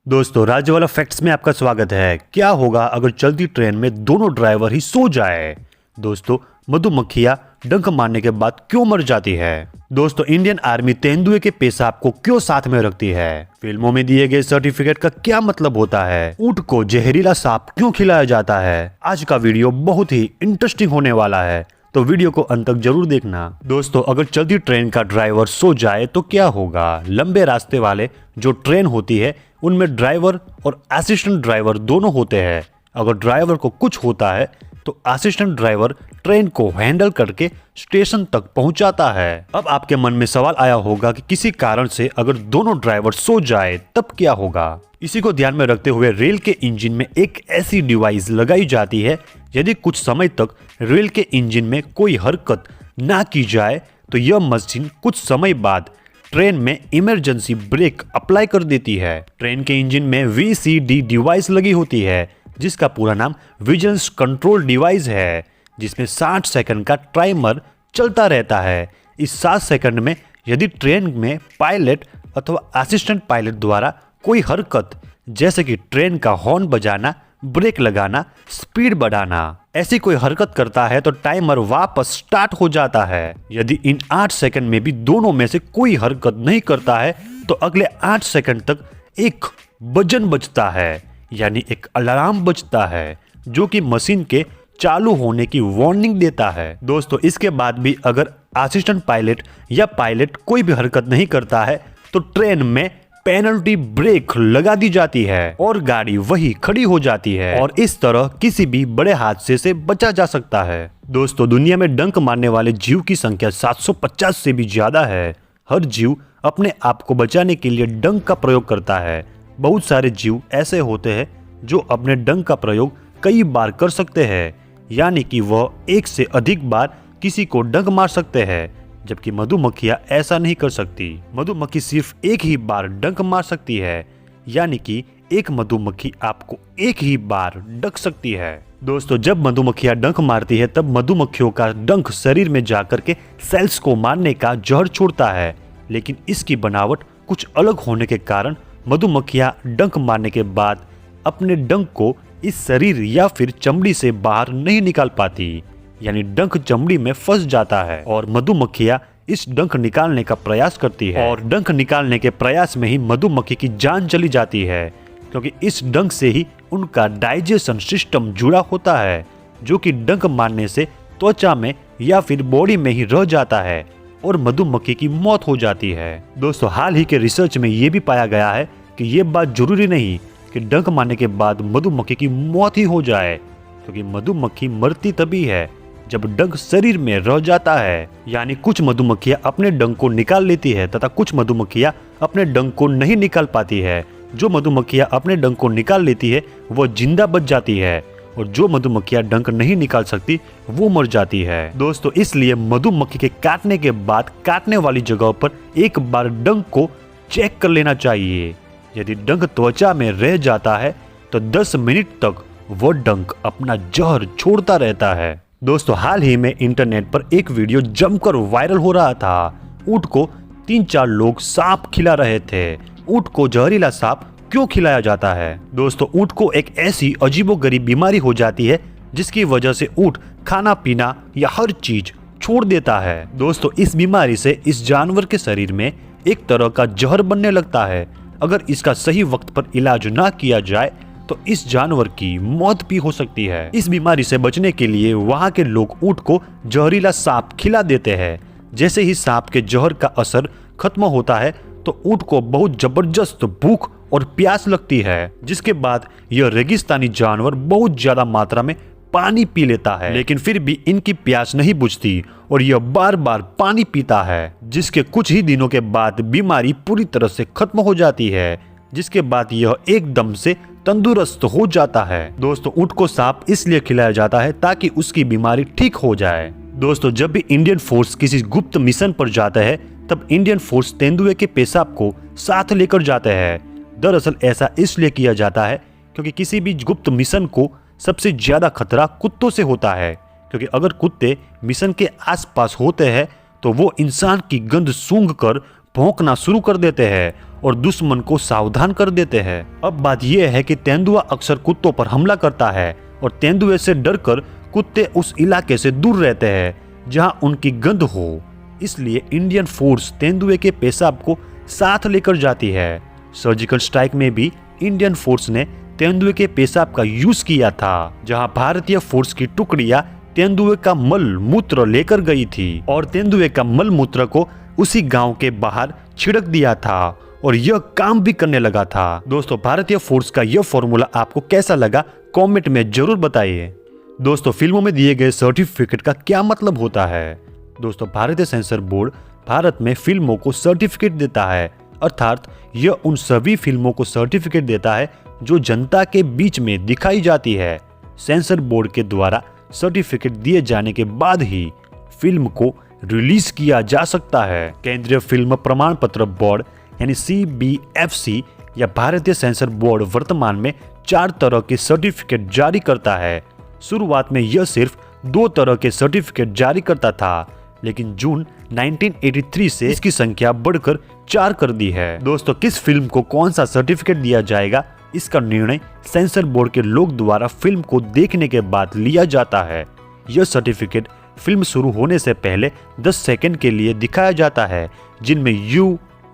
दोस्तों राज्य वाला फैक्ट्स में आपका स्वागत है। क्या होगा अगर चलती ट्रेन में दोनों ड्राइवर ही सो जाए? दोस्तों मधुमक्खियां डंक मारने के बाद क्यों मर जाती है? दोस्तों इंडियन आर्मी तेंदुए के पेशाब को क्यों साथ में रखती है? फिल्मों में दिए गए सर्टिफिकेट का क्या मतलब होता है? ऊंट को जहरीला सांप क्यों खिलाया जाता है? आज का वीडियो बहुत ही इंटरेस्टिंग होने वाला है, तो वीडियो को अंत तक जरूर देखना। दोस्तों अगर चलती ट्रेन का ड्राइवर सो जाए तो क्या होगा? लंबे रास्ते वाले जो ट्रेन होती है उनमें ड्राइवर और असिस्टेंट ड्राइवर दोनों होते हैं। अगर ड्राइवर को कुछ होता है तो असिस्टेंट ड्राइवर ट्रेन को हैंडल करके स्टेशन तक पहुंचाता है। अब आपके मन में सवाल आया होगा कि किसी कारण से अगर दोनों ड्राइवर सो जाए तब क्या होगा? इसी को ध्यान में रखते हुए रेल के इंजन में एक ऐसी डिवाइस लगाई जाती है, यदि कुछ समय तक रेल के इंजन में कोई हरकत ना की जाए तो यह मशीन कुछ समय बाद ट्रेन में इमरजेंसी ब्रेक अप्लाई कर देती है। ट्रेन के इंजन में VCD डिवाइस लगी होती है, जिसका पूरा नाम विजिलेंस कंट्रोल डिवाइस है, जिसमें 60 सेकंड का टाइमर चलता रहता है। इस 60 सेकंड में यदि ट्रेन में पायलट अथवा असिस्टेंट पायलट द्वारा कोई हरकत, जैसे कि ट्रेन का हॉर्न बजाना, ब्रेक लगाना, स्पीड बढ़ाना, ऐसी कोई हरकत करता है तो टाइमर वापस स्टार्ट हो जाता है। यदि इन 8 सेकंड में भी दोनों में से कोई हरकत नहीं करता है तो अगले 8 सेकंड तक एक बजन बजता है, यानी एक अलार्म बजता है, जो कि मशीन के चालू होने की वार्निंग देता है। दोस्तों इसके बाद भी अगर असिस्टेंट पायलट या पायलट कोई भी हरकत नहीं करता है तो ट्रेन में पेनल्टी ब्रेक लगा दी जाती है और गाड़ी वही खड़ी हो जाती है, और इस तरह किसी भी बड़े हादसे से बचा जा सकता है। दोस्तों दुनिया में डंक मारने वाले जीव की संख्या 750 से भी ज्यादा है। हर जीव अपने आप को बचाने के लिए डंक का प्रयोग करता है। बहुत सारे जीव ऐसे होते हैं जो अपने डंक का प्रयोग कई बार कर सकते हैं, यानी कि वह एक से अधिक बार किसी को डंक मार सकते हैं, जबकि मधुमक्खियां ऐसा नहीं कर सकती। मधुमक्खी सिर्फ एक ही बार डंक मार सकती है, यानी कि एक मधुमक्खी आपको एक ही बार डंक सकती है। दोस्तों जब मधुमक्खियां डंक मारती है तब मधुमक्खियों का डंक शरीर में जाकर के सेल्स को मारने का जहर छोड़ता है, लेकिन इसकी बनावट कुछ अलग होने के कारण मधुमक्खियां डंक मारने के बाद अपने डंक को इस शरीर या फिर चमड़ी से बाहर नहीं निकाल पाती, यानी डंक चमड़ी में फंस जाता है और मधुमक्खियां इस डंक निकालने का प्रयास करती है, और डंक निकालने के प्रयास में ही मधुमक्खी की जान चली जाती है, क्योंकि इस डंक से ही उनका डाइजेशन सिस्टम जुड़ा होता है, जो कि डंक मारने से त्वचा में या फिर बॉडी में ही रह जाता है और मधुमक्खी की मौत हो जाती है। दोस्तों हाल ही के रिसर्च में ये भी पाया गया है कि ये बात जरूरी नहीं कि डंक मारने के बाद मधुमक्खी की मौत ही हो जाए, क्योंकि मधुमक्खी मरती तभी है जब डंक शरीर में रह जाता है। यानी कुछ मधुमक्खियां अपने डंक को निकाल लेती है तथा कुछ मधुमक्खियां अपने डंक को नहीं निकाल पाती है। जो मधुमक्खियां अपने डंक को निकाल लेती है वो जिंदा बच जाती है, और जो मधुमक्खियां डंक नहीं निकाल सकती वो मर जाती है। दोस्तों इसलिए मधुमक्खी के काटने के बाद काटने वाली जगह पर एक बार डंक को चेक कर लेना चाहिए। यदि डंक त्वचा में रह जाता है तो 10 मिनट तक वो डंक अपना जहर छोड़ता रहता है। दोस्तों हाल ही में इंटरनेट पर एक वीडियो जमकर वायरल हो रहा था। ऊंट को 3-4 लोग सांप खिला रहे थे। ऊंट को जहरीला सांप क्यों खिलाया जाता है? दोस्तों ऊंट को एक ऐसी अजीबोगरीब बीमारी हो जाती है जिसकी वजह से ऊंट खाना पीना या हर चीज छोड़ देता है। दोस्तों इस बीमारी से इस जानवर के शरीर में एक तरह का जहर बनने लगता है। अगर इसका सही वक्त पर इलाज ना किया जाए तो इस जानवर की मौत भी हो सकती है। इस बीमारी से बचने के लिए वहाँ के लोग ऊंट को जहरीला सांप खिला देते हैं। जैसे ही सांप के जहर का असर खत्म होता है तो ऊंट को बहुत जबरदस्त भूख और प्यास लगती है, जिसके बाद यह रेगिस्तानी जानवर बहुत ज्यादा मात्रा में पानी पी लेता है, लेकिन फिर भी इनकी प्यास नहीं बुझती और यह बार बार पानी पीता है, जिसके कुछ ही दिनों के बाद बीमारी पूरी तरह से खत्म हो जाती है, जिसके बाद यह एकदम से तंदुरुस्त हो जाता है। दोस्तों ऊंट को सांप इसलिए खिलाया जाता है ताकि उसकी बीमारी ठीक हो जाए। दोस्तों जब भी इंडियन फोर्स किसी गुप्त मिशन पर जाता है तब इंडियन फोर्स तेंदुए के पेशाब को साथ लेकर जाते हैं। दरअसल ऐसा इसलिए किया जाता है क्योंकि किसी भी गुप्त मिशन को सबसे ज्यादा खतरा कुत्तों से होता है, क्योंकि अगर कुत्ते मिशन के आसपास होते हैं तो वो इंसान की गंध सूंघकर भौंकना शुरू कर देते हैं और दुश्मन को सावधान कर देते हैं। अब बात यह है कि तेंदुआ अक्सर कुत्तों पर हमला करता है और तेंदुए से डरकर कुत्ते उस इलाके से दूर रहते हैं जहां उनकी गंध हो। इसलिए इंडियन फोर्स तेंदुए के पेशाब को साथ लेकर जाती है। सर्जिकल स्ट्राइक में भी इंडियन फोर्स ने तेंदुए के पेशाब का यूज किया था, जहां भारतीय फोर्स की टुकड़ियां तेंदुए का मल मूत्र लेकर गई थी और तेंदुए का मल मूत्र को उसी गांव के बाहर छिड़क दिया था और यह काम भी करने लगा था। दोस्तों, भारतीय फोर्स का यह फॉर्मूला आपको कैसा लगा कमेंट में जरूर बताइए। दोस्तों, फिल्मों में दिए गए सर्टिफिकेट का क्या मतलब होता है? दोस्तों, भारतीय सेंसर बोर्ड भारत में फिल्मों को सर्टिफिकेट देता है, अर्थात यह उन सभी फिल्मों को सर्टिफिकेट देता है जो जनता के बीच में दिखाई जाती है। सेंसर बोर्ड के द्वारा सर्टिफिकेट दिए जाने के बाद ही फिल्म को रिलीज किया जा सकता है। केंद्रीय फिल्म प्रमाण पत्र बोर्ड यानी CBFC या भारतीय सेंसर बोर्ड वर्तमान में 4 तरह के सर्टिफिकेट जारी करता है। शुरुआत में यह सिर्फ 2 तरह के सर्टिफिकेट जारी करता था, लेकिन जून 1983 से इसकी संख्या बढ़कर 4 कर दी है। दोस्तों, किस फिल्म को कौन सा सर्टिफिकेट दिया जाएगा, इसका निर्णय सेंसर बोर्ड के लोग द्वारा फिल्म को देखने के बाद लिया जाता है। यह सर्टिफिकेट फिल्म शुरू होने से पहले 10 सेकंड के लिए दिखाया जाता है, जिनमें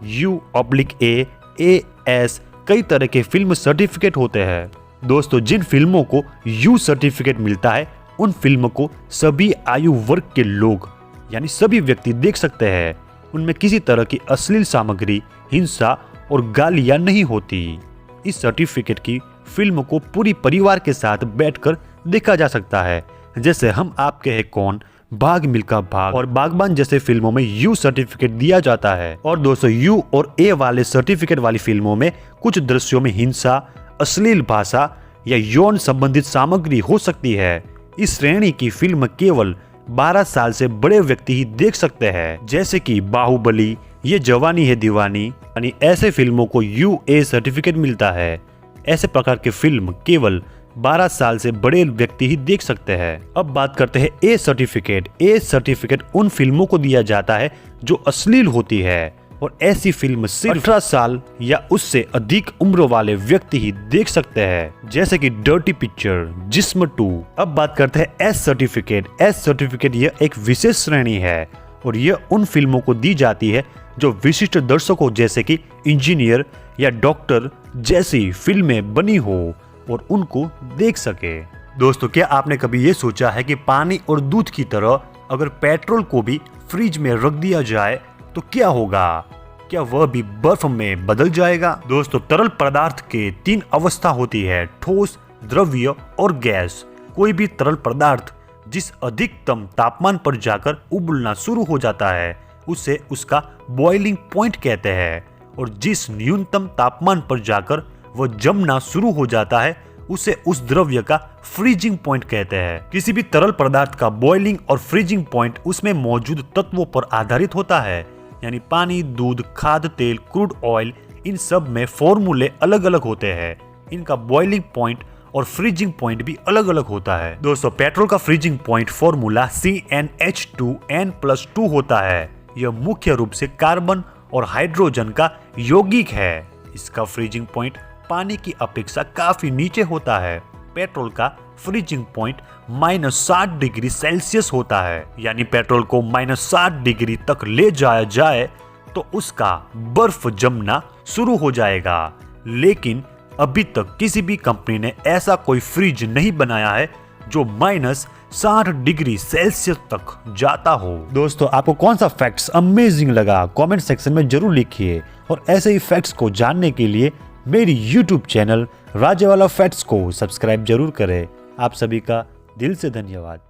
U/A, AS कई तरह के फिल्म सर्टिफिकेट होते हैं। दोस्तों, जिन फिल्मों को U सर्टिफिकेट मिलता है उन फिल्मों को सभी आयु वर्ग के लोग यानी सभी व्यक्ति देख सकते हैं। उनमें किसी तरह की अश्लील सामग्री, हिंसा और गालियां नहीं होती। इस सर्टिफिकेट की फिल्म को पूरी परिवार के साथ बैठकर देखा जा सकता है, जैसे हम आपके हैं कौन, भाग मिल्खा भाग और बागबान जैसे फिल्मों में U सर्टिफिकेट दिया जाता है। और दोस्तों, U और A वाले सर्टिफिकेट वाली फिल्मों में कुछ दृश्यों में हिंसा, अश्लील भाषा या यौन संबंधित सामग्री हो सकती है। इस श्रेणी की फिल्म केवल 12 साल से बड़े व्यक्ति ही देख सकते हैं, जैसे कि बाहुबली, ये जवानी है दीवानी, यानी ऐसे फिल्मों को UA सर्टिफिकेट मिलता है। ऐसे प्रकार की फिल्म केवल 12 साल से बड़े व्यक्ति ही देख सकते हैं। अब बात करते हैं A सर्टिफिकेट। A सर्टिफिकेट उन फिल्मों को दिया जाता है जो अश्लील होती है और ऐसी फिल्म सिर्फ 18 साल या उससे अधिक उम्र वाले व्यक्ति ही देख सकते हैं, जैसे कि डर्टी पिक्चर, जिस्म 2। अब बात करते हैं S सर्टिफिकेट। S सर्टिफिकेट यह एक विशेष श्रेणी है और यह उन फिल्मों को दी जाती है जो विशिष्ट दर्शकों जैसे कि इंजीनियर या डॉक्टर जैसी फिल्में बनी हो और उनको देख सके। दोस्तों, क्या आपने कभी ये सोचा है कि पानी और दूध की तरह अगर पेट्रोल को भी फ्रिज में रख दिया जाए तो क्या होगा? क्या वह भी बर्फ में बदल जाएगा? दोस्तों, तरल पदार्थ के 3 अवस्था होती है, ठोस, द्रव्य और गैस। कोई भी तरल पदार्थ जिस अधिकतम तापमान पर जाकर उबलना शुरू हो जाता है उसे उसका बॉइलिंग पॉइंट कहते हैं, और जिस न्यूनतम तापमान पर जाकर वह जमना शुरू हो जाता है उसे उस द्रव्य का फ्रीजिंग पॉइंट कहते हैं। किसी भी तरल पदार्थ का बॉइलिंग और फ्रीजिंग पॉइंट उसमें मौजूद तत्वों पर आधारित होता है, यानी पानी, दूध, खाद्य तेल, क्रूड ऑयल, इन सब में फॉर्मूले अलग अलग होते हैं। इनका बॉइलिंग पॉइंट और फ्रीजिंग पॉइंट भी अलग अलग होता है। दोस्तों, पेट्रोल का फ्रीजिंग पॉइंट फॉर्मूला CnH2n+2 होता है। यह मुख्य रूप से कार्बन और हाइड्रोजन का यौगिक है। इसका फ्रीजिंग पॉइंट पानी की अपेक्षा काफी नीचे होता है। पेट्रोल का फ्रीजिंग पॉइंट -60 डिग्री सेल्सियस होता है, यानी पेट्रोल को -60 डिग्री तक ले जाया जाए तो उसका बर्फ जमना शुरू हो जाएगा। लेकिन अभी तक किसी भी कंपनी ने ऐसा कोई फ्रिज नहीं बनाया है जो -60 डिग्री सेल्सियस तक जाता हो। दोस्तों, आपको कौन सा फैक्ट्स अमेजिंग लगा कमेंट सेक्शन में जरूर लिखिए, और ऐसे ही फैक्ट्स को जानने के लिए मेरी YouTube चैनल राजेवाला फैक्ट्स को सब्सक्राइब जरूर करें। आप सभी का दिल से धन्यवाद।